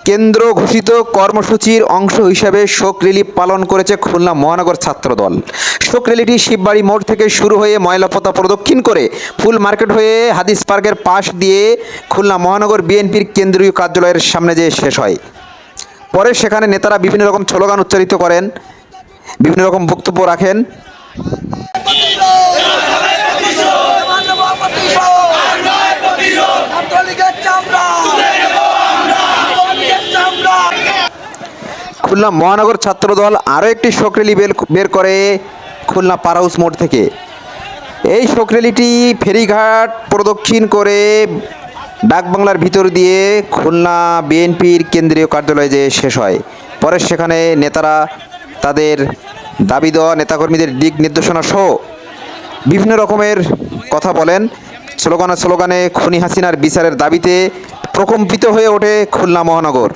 কেন্দ্র ঘোষিত কর্মসূচির অংশ হিসেবে শোক র্যালি পালন করেছে খুলনা মহানগর ছাত্রদল। শোক র্যালিটি শিববাড়ি মোড় থেকে শুরু হয়ে ময়লাপোতা প্রদক্ষিণ করে ফুল মার্কেট হয়ে হাদিস পার্কের পাশ দিয়ে খুলনা মহানগর বিএনপির কেন্দ্রীয় কার্যালয়ের সামনে যেয়ে শেষ হয়। পরে সেখানে নেতারা বিভিন্ন রকম স্লোগান উচ্চারিত করেন, বিভিন্ন রকম বক্তব্য রাখেন। খুলনা মহানগর ছাত্রদল আরও একটি শোক র্যালি বের করে খুলনা পার হাউস মোড় থেকে। এই শোক র্যালিটি ফেরিঘাট প্রদক্ষিণ করে ডাকবাংলার ভিতর দিয়ে খুলনা বিএনপির কেন্দ্রীয় কার্যালয়ে যেয়ে শেষ হয়। পরে সেখানে নেতারা তাদের দাবি দেওয়া নেতাকর্মীদের দিক নির্দেশনা সহ বিভিন্ন রকমের কথা বলেন। স্লোগানে খুনি হাসিনার বিচারের দাবিতে প্রকম্পিত হয়ে ওঠে খুলনা মহানগর।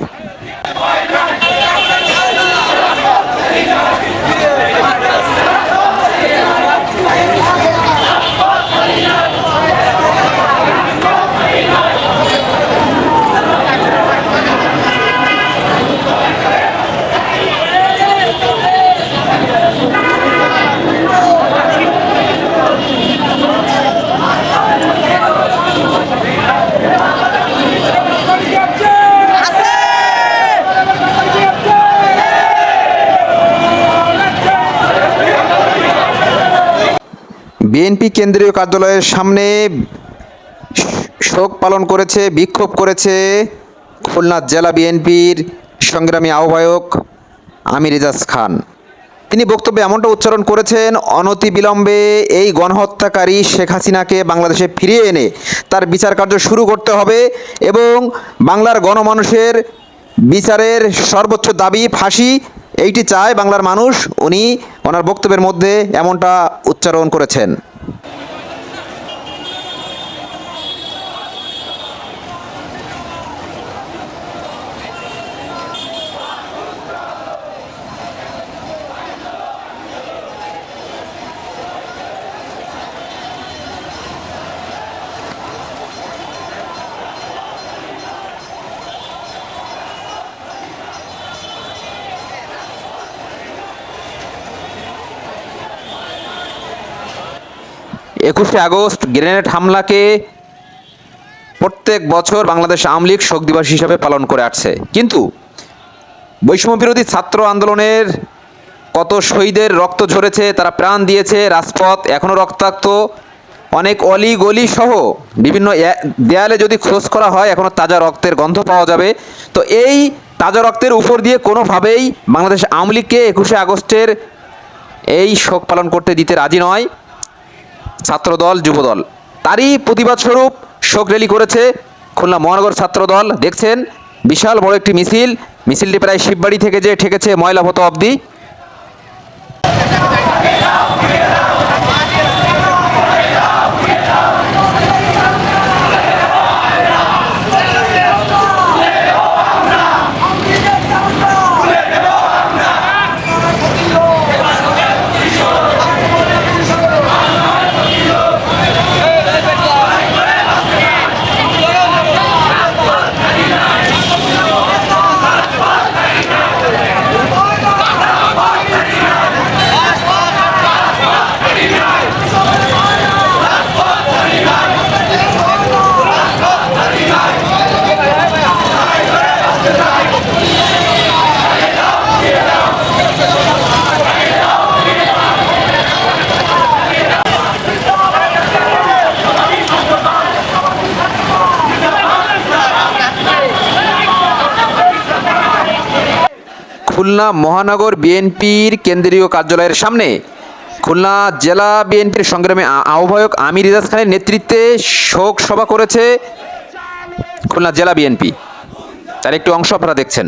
বিএনপি কেন্দ্রীয় কার্যালয়ের সামনে শোক পালন করেছে, বিক্ষোভ করেছে খুলনা জেলা বিএনপির সংগ্রামী আহ্বায়ক আমির এজাজ খান। তিনি বক্তব্যে এমনটা উচ্চারণ করেছেন, অনতিবিলম্বে এই গণহত্যাকারী শেখ হাসিনাকে বাংলাদেশে ফিরিয়ে এনে তার বিচার কার্য শুরু করতে হবে এবং বাংলার গণমানুষের বিচারের সর্বোচ্চ দাবি ফাঁসি, এইটি চায় বাংলার মানুষ। উনি ওনার বক্তব্যের মধ্যে এমনটা উচ্চারণ করেছেন। একুশে আগস্ট গ্রেনেড হামলাকে প্রত্যেক বছর বাংলাদেশ আওয়ামী লীগ শোক দিবস হিসাবে পালন করে আসছে, কিন্তু বৈষম্য বিরোধী ছাত্র আন্দোলনের কত শহীদের রক্ত ঝরেছে, তারা প্রাণ দিয়েছে, রাজপথ এখনও রক্তাক্ত, অনেক অলি গলি সহ বিভিন্ন দেয়ালে যদি খোঁজ করা হয় এখনও তাজা রক্তের গন্ধ পাওয়া যাবে। তো এই তাজা রক্তের উপর দিয়ে কোনোভাবেই বাংলাদেশ আওয়ামী লীগকে 21শে আগস্টের এই শোক পালন করতে দিতে রাজি নয় ছাত্রদল, যুবদল। তারই প্রতিবাদ স্বরূপ শোক র্যালি করেছে খুলনা মহানগর ছাত্রদল। দেখছেন বিশাল বড় একটি মিছিলটি প্রায় শিববাড়ি থেকে যে ঠেকেছে ময়লাপোতা অবধি। খুলনা মহানগর বিএনপির কেন্দ্রীয় কার্যালয়ের সামনে খুলনা জেলা বিএনপির সংগ্রামী আহ্বায়ক আমির এজাজ খানের নেতৃত্বে শোক সভা করেছে খুলনা জেলা বিএনপি। তার একটি অংশ আপনারা দেখছেন।